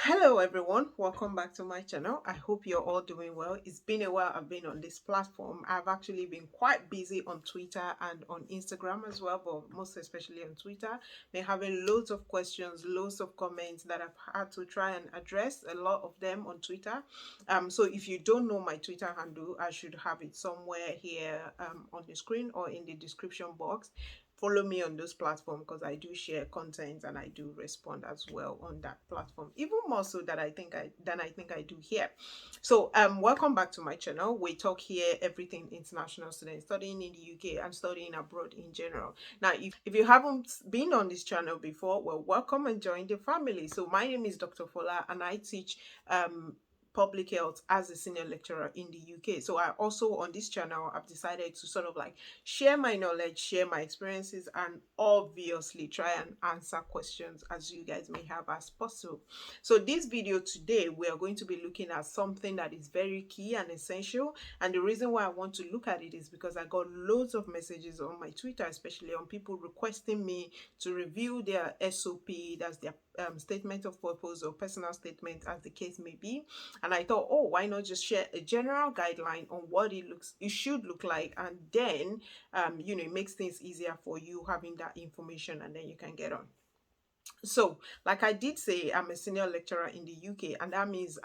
Hello everyone, welcome back to my channel. I hope you're all doing well. It's been a while I've been on this platform. I've actually been quite busy on Twitter and on Instagram as well, but most especially on Twitter. Been having loads of questions, loads of comments that I've had to try and address, a lot of them on Twitter. So if you don't know my Twitter handle, I should have it somewhere here on the screen or in the description box. Follow me on those platforms because I do share content and I do respond as well on that platform, even more so that I think I do here. So welcome back to my channel. We talk here everything international students studying in the UK and studying abroad in general. Now if you haven't been on this channel before, well, welcome and join the family. So my name is Dr. Fola and I teach public health as a senior lecturer in the UK. So I also on this channel I've decided to sort of like share my knowledge, share my experiences, and obviously try and answer questions as you guys may have as possible. So this video today we are going to be looking at something that is very key and essential, and the reason why I want to look at it is because I got loads of messages on my Twitter, especially on people requesting me to review their SOP, that's their statement of purpose or personal statement as the case may be. And I thought, oh, why not just share a general guideline on what it should look like, and then it makes things easier for you having that information, and then you can get on. So like I did say, I'm a senior lecturer in the UK, and that means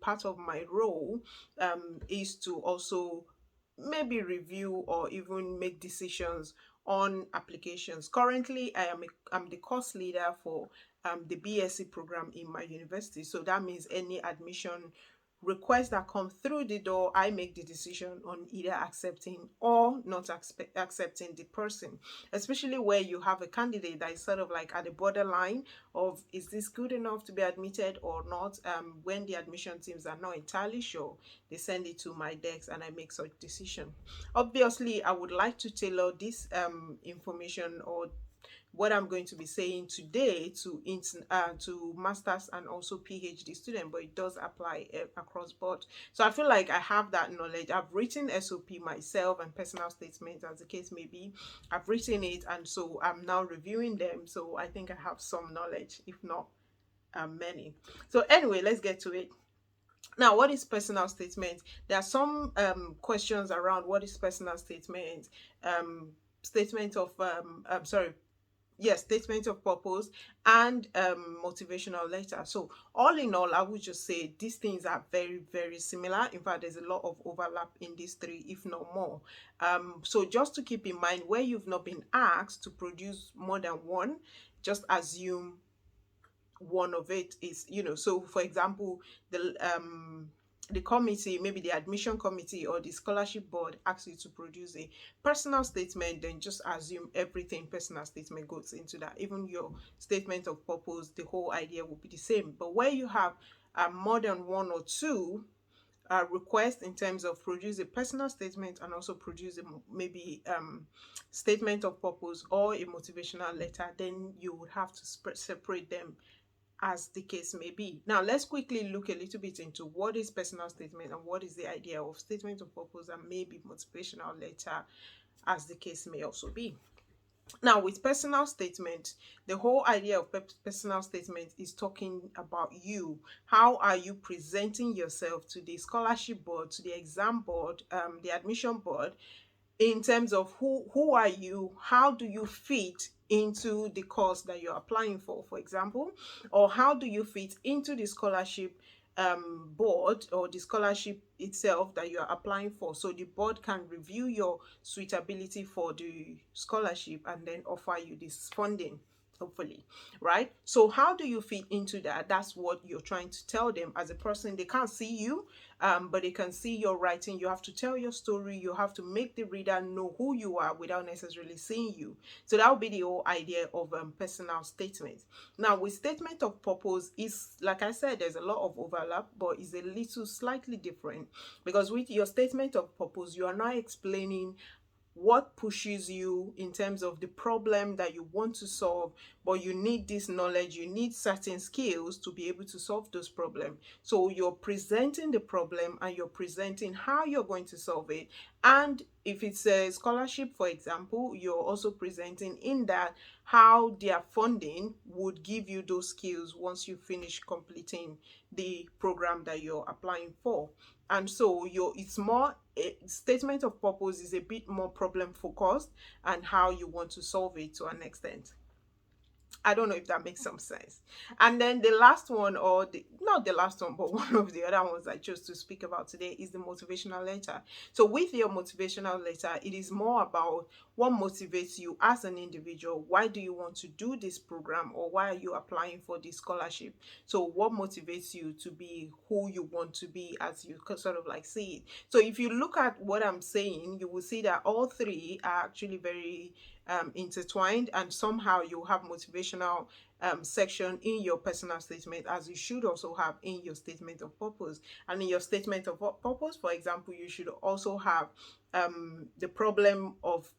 part of my role is to also maybe review or even make decisions on applications. Currently I'm the course leader for the BSc program in my university, so that means any admission requests that come through the door, I make the decision on either accepting or not accepting the person, especially where you have a candidate that is sort of like at the borderline of is this good enough to be admitted or not. When the admission teams are not entirely sure, they send it to my desk and I make such decision. Obviously I would like to tailor this information or what I'm going to be saying today to masters and also PhD student, but it does apply across board. So I feel like I have that knowledge. I've written SOP myself and personal statements as the case may be. I've written it, and so I'm now reviewing them. So I think I have some knowledge, if not many. So anyway, let's get to it. Now, what is personal statement? There are some questions around what is personal statement. Statement of sorry, yes, statement of purpose and motivational letter. So all in all, I would just say these things are very, very similar. In fact, there's a lot of overlap in these three, if not more. So just to keep in mind, where you've not been asked to produce more than one, just assume one of it is, so for example, the committee, maybe the admission committee or the scholarship board, asks you to produce a personal statement, then just assume everything personal statement goes into that. Even your statement of purpose, the whole idea will be the same. But where you have more than one or two request in terms of produce a personal statement and also produce a maybe statement of purpose or a motivational letter, then you would have to separate them as the case may be. Now let's quickly look a little bit into what is personal statement and what is the idea of statement of purpose and maybe motivational letter as the case may also be. Now with personal statement, the whole idea of personal statement is talking about you. How are you presenting yourself to the scholarship board, to the exam board, the admission board, in terms of who are you, how do you fit into the course that you're applying for example, or how do you fit into the scholarship board or the scholarship itself that you're applying for, so the board can review your suitability for the scholarship and then offer you this funding, hopefully, right? So how do you fit into that? That's what you're trying to tell them as a person. They can't see you, but they can see your writing. You have to tell your story. You have to make the reader know who you are without necessarily seeing you. So that would be the whole idea of personal statement. Now with statement of purpose, is like I said, there's a lot of overlap, but it's a little slightly different, because with your statement of purpose you are not explaining what pushes you in terms of the problem that you want to solve, but you need this knowledge, you need certain skills to be able to solve those problems. So you're presenting the problem and you're presenting how you're going to solve it. And if it's a scholarship, for example, you're also presenting in that how their funding would give you those skills once you finish completing the program that you're applying for. And so it's more a statement of purpose is a bit more problem focused and how you want to solve it to an extent. I don't know if that makes some sense. And then the last one, or not the last one, but one of the other ones I chose to speak about today is the motivational letter. So with your motivational letter, it is more about what motivates you as an individual. Why do you want to do this program, or why are you applying for this scholarship? So what motivates you to be who you want to be, as you sort of like see it. So if you look at what I'm saying, you will see that all three are actually very intertwined, and somehow you have motivational section in your personal statement, as you should also have in your statement of purpose. And in your statement of purpose, for example, you should also have the problem of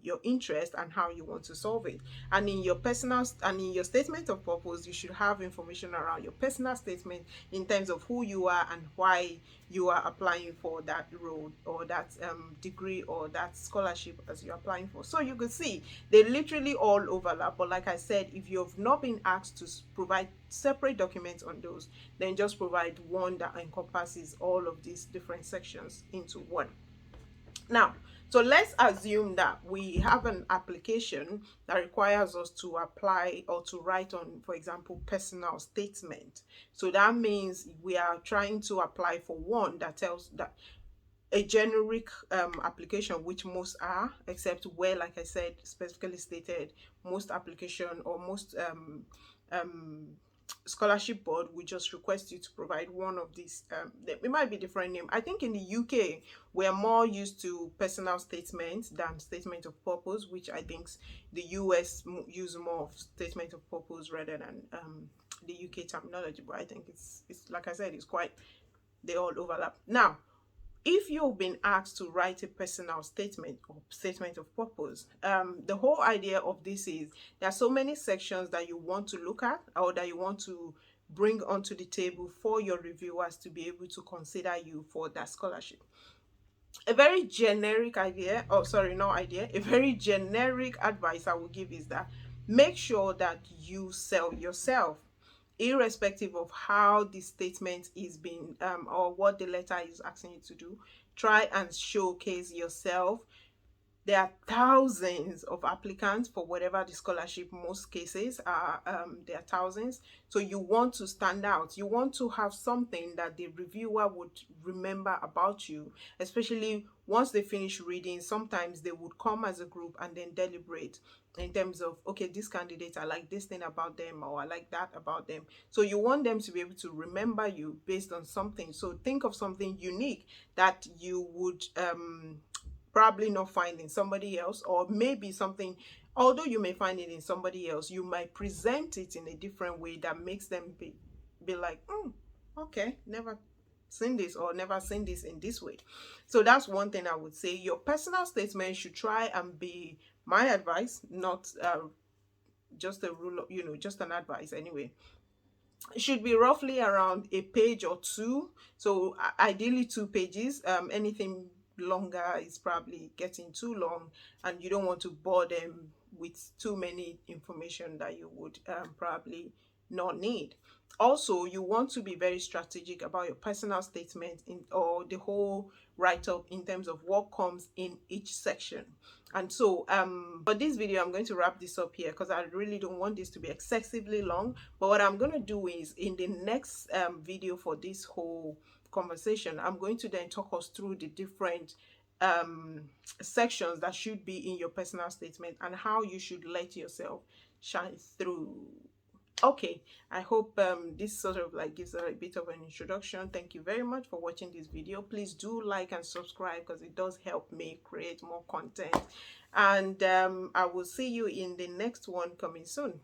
your interest and how you want to solve it. And in your statement of purpose, you should have information around your personal statement in terms of who you are and why you are applying for that role, or that degree, or that scholarship as you're applying for. So you could see they literally all overlap. But like I said, if you've not been asked to provide separate documents on those, then just provide one that encompasses all of these different sections into one. Now, so let's assume that we have an application that requires us to apply or to write on, for example, personal statement. So that means we are trying to apply for one that tells that a generic application, which most are, except where, like I said, specifically stated, most application or most um, scholarship board will just request you to provide one of these. It might be different name. I think in the UK we're more used to personal statements than statement of purpose, which I think the US use more of statement of purpose rather than the UK terminology. But I think it's like I said, it's quite, they all overlap. Now, if you've been asked to write a personal statement or statement of purpose, the whole idea of this is there are so many sections that you want to look at, or that you want to bring onto the table for your reviewers to be able to consider you for that scholarship. A very generic idea, or sorry, no idea, a very generic advice I will give is that make sure that you sell yourself, irrespective of how the statement is being or what the letter is asking you to do. Try and showcase yourself. There are thousands of applicants for whatever the scholarship, most cases are there are thousands. So you want to stand out, you want to have something that the reviewer would remember about you, especially once they finish reading. Sometimes they would come as a group and then deliberate in terms of, okay, this candidate, I like this thing about them, or I like that about them. So you want them to be able to remember you based on something. So think of something unique that you would probably not find in somebody else, or maybe something, although you may find it in somebody else, you might present it in a different way that makes them be like, okay, never seen this, or never seen this in this way. So that's one thing I would say. Your personal statement should try and be, my advice, not just a rule, just an advice anyway, it should be roughly around a page or two. So ideally 2 pages. Anything longer is probably getting too long, and you don't want to bore them with too many information that you would probably not need. Also, you want to be very strategic about your personal statement or the whole write-up in terms of what comes in each section. And so for this video, I'm going to wrap this up here because I really don't want this to be excessively long. But what I'm going to do is, in the next video for this whole conversation, I'm going to then talk us through the different sections that should be in your personal statement and how you should let yourself shine through. Okay, I hope this sort of like gives a bit of an introduction. Thank you very much for watching this video. Please do like and subscribe because it does help me create more content. And I will see you in the next one coming soon.